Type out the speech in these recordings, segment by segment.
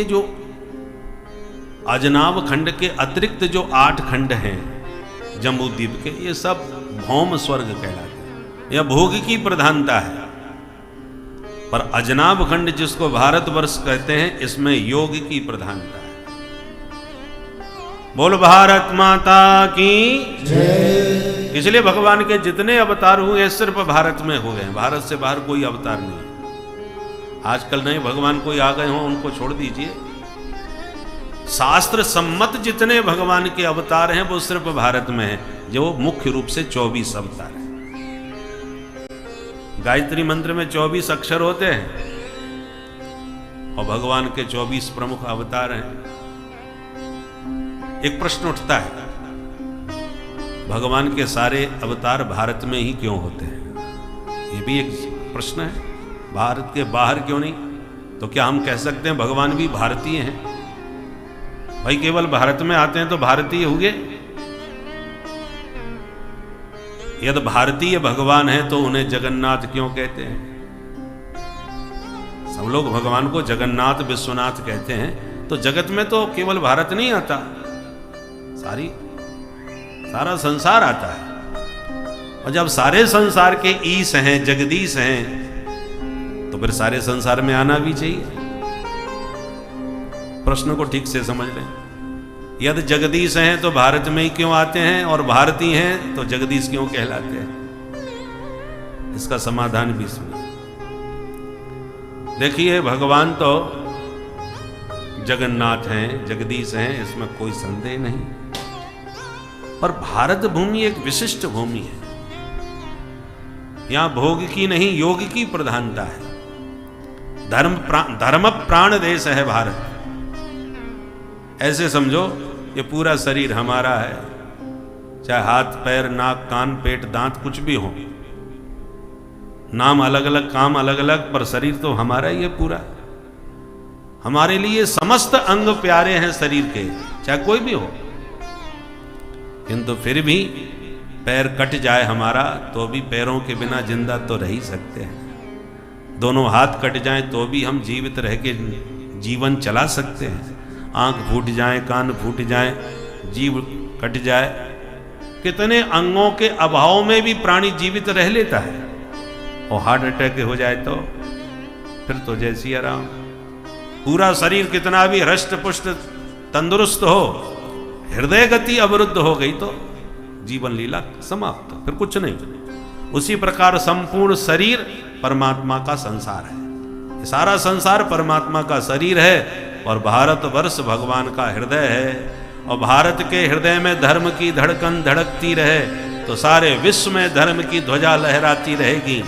ये जो अजनाब खंड के अतिरिक्त जो 8 खंड हैं जम्बूद्वीप के, ये सब भौम स्वर्ग कहलाते हैं, यह भोग की प्रधानता है। पर अजनाब खंड जिसको भारतवर्ष कहते हैं, इसमें योग की प्रधानता है। बोल भारत माता की जय। इसलिए भगवान के जितने अवतार हुए सिर्फ भारत में हो गए, भारत से बाहर कोई अवतार नहीं। आजकल नए भगवान कोई आ गए हों, उनको छोड़ दीजिए। शास्त्र सम्मत जितने भगवान के अवतार हैं वो सिर्फ भारत में है, जो मुख्य रूप से 24 अवतार हैं। गायत्री मंत्र में 24 अक्षर होते हैं और भगवान के 24 प्रमुख अवतार हैं। एक प्रश्न उठता है, भगवान के सारे अवतार भारत में ही क्यों होते हैं? ये भी एक प्रश्न है। भारत के बाहर क्यों नहीं? तो क्या हम कह सकते हैं भगवान भी भारतीय हैं? भाई केवल भारत में आते हैं तो भारतीय हुए। यदि भारतीय भगवान है तो उन्हें जगन्नाथ क्यों कहते हैं? सब लोग भगवान को जगन्नाथ विश्वनाथ कहते हैं, तो जगत में तो केवल भारत नहीं आता, सारा संसार आता है। और जब सारे संसार के ईश हैं, जगदीश हैं, तो फिर सारे संसार में आना भी चाहिए। प्रश्न को ठीक से समझ लें। यदि जगदीश हैं तो भारत में ही क्यों आते हैं, और भारतीय हैं तो जगदीश क्यों कहलाते हैं? इसका समाधान भी सुनिए। देखिए, भगवान तो जगन्नाथ हैं, जगदीश हैं, इसमें कोई संदेह नहीं। पर भारत भूमि एक विशिष्ट भूमि है। यहां भोग की नहीं, योग की प्रधानता है। धर्म प्राण देश है भारत। ऐसे समझो, ये पूरा शरीर हमारा है, चाहे हाथ पैर नाक कान पेट दांत कुछ भी हो, नाम अलग अलग काम अलग अलग, पर शरीर तो हमारा ही है पूरा। हमारे लिए समस्त अंग प्यारे हैं शरीर के, चाहे कोई भी हो। किंतु फिर भी पैर कट जाए हमारा तो भी पैरों के बिना जिंदा तो रह ही सकते हैं। दोनों हाथ कट जाएं तो भी हम जीवित रह के जीवन चला सकते हैं। आंख फूट जाए, कान फूट जाए, जीव कट जाए, कितने अंगों के अभाव में भी प्राणी जीवित रह लेता है। और हार्ट अटैक हो जाए तो फिर तो जैसी आराम। पूरा शरीर कितना भी हृष्ट पुष्ट तंदुरुस्त हो, हृदय गति अवरुद्ध हो गई तो जीवन लीला समाप्त, फिर कुछ नहीं। उसी प्रकार संपूर्ण शरीर परमात्मा का संसार है। सारा संसार परमात्मा का शरीर है और भारतवर्ष भगवान का हृदय है। और भारत के हृदय में धर्म की धड़कन धड़कती रहे तो सारे विश्व में धर्म की ध्वजा लहराती रहेगी।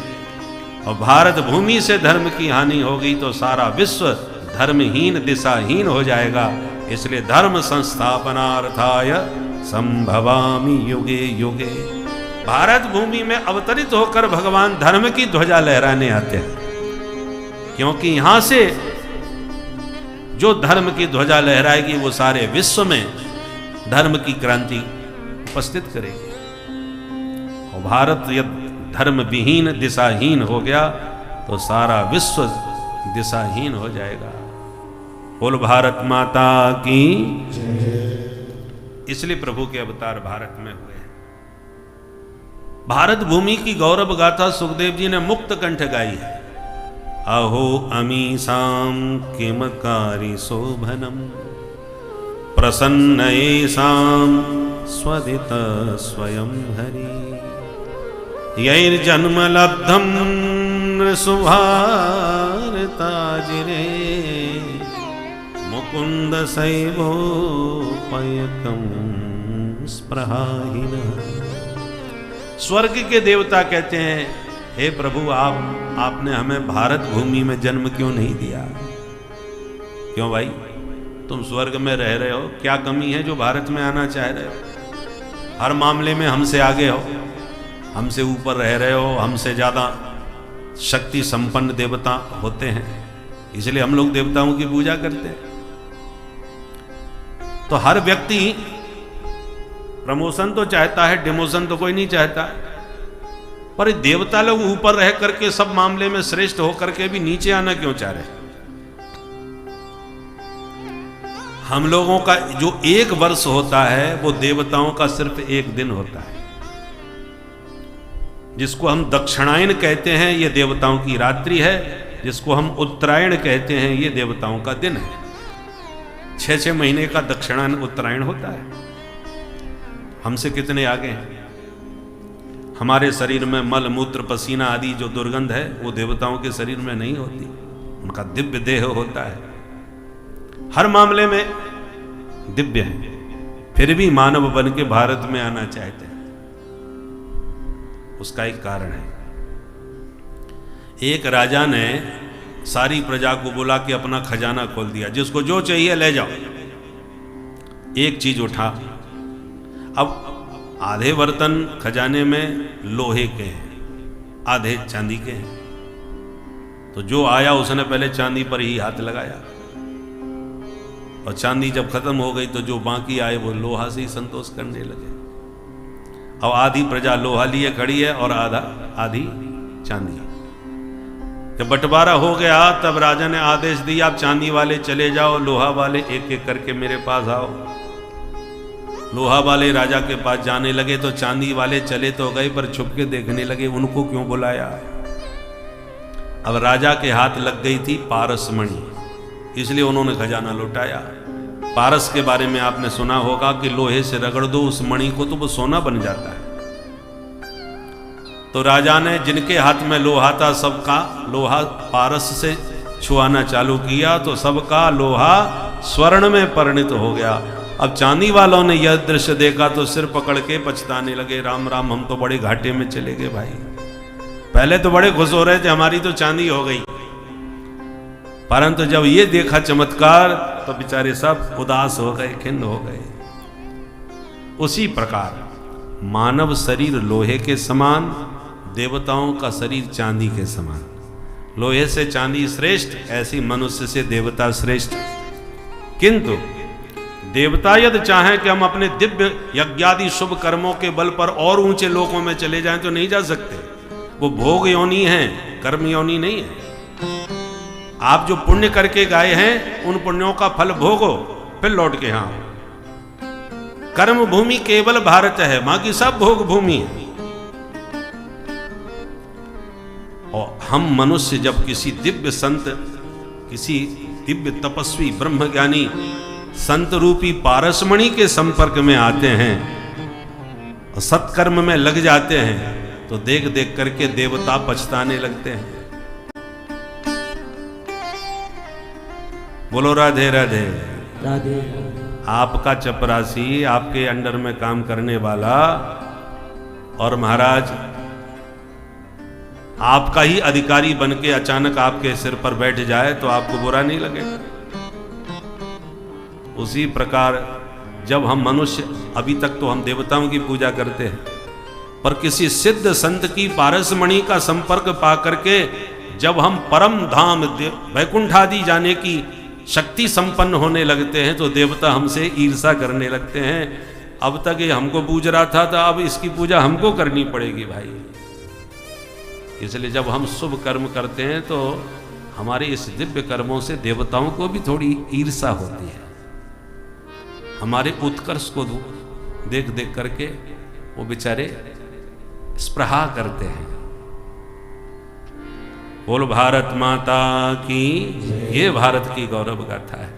और भारत भूमि से धर्म की हानि होगी तो सारा विश्व धर्महीन दिशाहीन हो जाएगा। इसलिए धर्म संस्थापनार्थाय संभवामि युगे युगे। भारत भूमि में अवतरित होकर भगवान धर्म की ध्वजा लहराने आते हैं, क्योंकि यहां से जो धर्म की ध्वजा लहराएगी वो सारे विश्व में धर्म की क्रांति उपस्थित करेगी। और भारत यदि धर्म विहीन दिशाहीन हो गया तो सारा विश्व दिशाहीन हो जाएगा। बोल भारत माता की जय। इसलिए प्रभु के अवतार भारत में हुए हैं। भारत भूमि की गौरव गाथा सुखदेव जी ने मुक्त कंठ गाई है। अहो अमीसाम किमकारी शोभनम प्रसन्न येषाम स्वदित स्वयं हरि यैर्जन्म लब्धम नृसुभारताजिरे मुकुंद सैवोपयकं स्पृहाहीनः। स्वर्ग के देवता कहते हैं, हे प्रभु आपने हमें भारत भूमि में जन्म क्यों नहीं दिया? क्यों भाई, तुम स्वर्ग में रह रहे हो, क्या कमी है जो भारत में आना चाह रहे हो? हर मामले में हमसे आगे हो, हमसे ऊपर रह रहे हो, हमसे ज्यादा शक्ति संपन्न देवता होते हैं, इसलिए हम लोग देवताओं की पूजा करते हैं। तो हर व्यक्ति प्रमोशन तो चाहता है, डिमोशन तो कोई नहीं चाहता। पर देवता लोग ऊपर रह करके सब मामले में श्रेष्ठ होकर के भी नीचे आना क्यों चाह रहे? हम लोगों का जो एक वर्ष होता है वो देवताओं का सिर्फ एक दिन होता है, जिसको हम दक्षिणायन कहते हैं ये देवताओं की रात्रि है, जिसको हम उत्तरायण कहते हैं ये देवताओं का दिन है। 6-6 महीने का दक्षिणायन उत्तरायण होता है। हमसे कितने आगे हैं। हमारे शरीर में मल मूत्र पसीना आदि जो दुर्गंध है वो देवताओं के शरीर में नहीं होती, उनका दिव्य देह होता है, हर मामले में दिव्य है, फिर भी मानव बन के भारत में आना चाहते हैं। उसका एक कारण है। एक राजा ने सारी प्रजा को बुला के अपना खजाना खोल दिया, जिसको जो चाहिए ले जाओ। एक चीज उठा, अब आधे बर्तन खजाने में लोहे के हैं, आधे चांदी के हैं। तो जो आया उसने पहले चांदी पर ही हाथ लगाया, और चांदी जब खत्म हो गई तो जो बाकी आए वो लोहा से ही संतोष करने लगे। अब आधी प्रजा लोहा लिए खड़ी है और आधी चांदी। जब बंटवारा हो गया तब राजा ने आदेश दिया, आप चांदी वाले चले जाओ, लोहा वाले एक एक करके मेरे पास आओ। लोहा वाले राजा के पास जाने लगे तो चांदी वाले चले तो गए, पर छुप के देखने लगे उनको क्यों बुलाया। अब राजा के हाथ लग गई थी पारस मणि, इसलिए उन्होंने खजाना लौटाया। पारस के बारे में आपने सुना होगा कि लोहे से रगड़ दो उस मणि को तो वो सोना बन जाता है। तो राजा ने जिनके हाथ में लोहा था सबका लोहा पारस से छुआना चालू किया, तो सबका लोहा स्वर्ण में परिणित हो गया। अब चांदी वालों ने यह दृश्य देखा तो सिर पकड़ के पछताने लगे, राम राम हम तो बड़े घाटे में चले गए भाई। पहले तो बड़े खुश हो रहे थे हमारी तो चांदी हो गई, परंतु जब ये देखा चमत्कार तो बेचारे सब उदास हो गए, खिन्न हो गए। उसी प्रकार मानव शरीर लोहे के समान, देवताओं का शरीर चांदी के समान। लोहे से चांदी श्रेष्ठ, ऐसी मनुष्य से देवता श्रेष्ठ। किंतु देवता यदि चाहें कि हम अपने दिव्य यज्ञादि शुभ कर्मों के बल पर और ऊंचे लोकों में चले जाएं तो नहीं जा सकते। वो भोग योनि है, कर्म योनि नहीं है। आप जो पुण्य करके गए हैं उन पुण्यों का फल भोगो, फिर लौट के यहाँ। कर्म भूमि केवल भारत है, बाकी सब भोग भूमि है। और हम मनुष्य जब किसी दिव्य संत, किसी दिव्य तपस्वी ब्रह्मज्ञानी संत रूपी पारसमणि के संपर्क में आते हैं और सत्कर्म में लग जाते हैं तो देख देख करके देवता पछताने लगते हैं। बोलो राधे राधे राधे। आपका चपरासी, आपके अंडर में काम करने वाला और महाराज आपका ही अधिकारी बन के अचानक आपके सिर पर बैठ जाए तो आपको बुरा नहीं लगेगा। उसी प्रकार जब हम मनुष्य, अभी तक तो हम देवताओं की पूजा करते हैं, पर किसी सिद्ध संत की पारसमणि का संपर्क पा करके जब हम परम धाम वैकुंठ आदि जाने की शक्ति संपन्न होने लगते हैं तो देवता हमसे ईर्षा करने लगते हैं। अब तक ये हमको पूज रहा था तो अब इसकी पूजा हमको करनी पड़ेगी भाई। इसलिए जब हम शुभ कर्म करते हैं तो हमारे इस दिव्य कर्मों से देवताओं को भी थोड़ी ईर्षा होती है। हमारे उत्कर्ष को देख देख करके वो बेचारे स्पृहा करते हैं। बोल भारत माता की, ये भारत की गौरव गाथा है।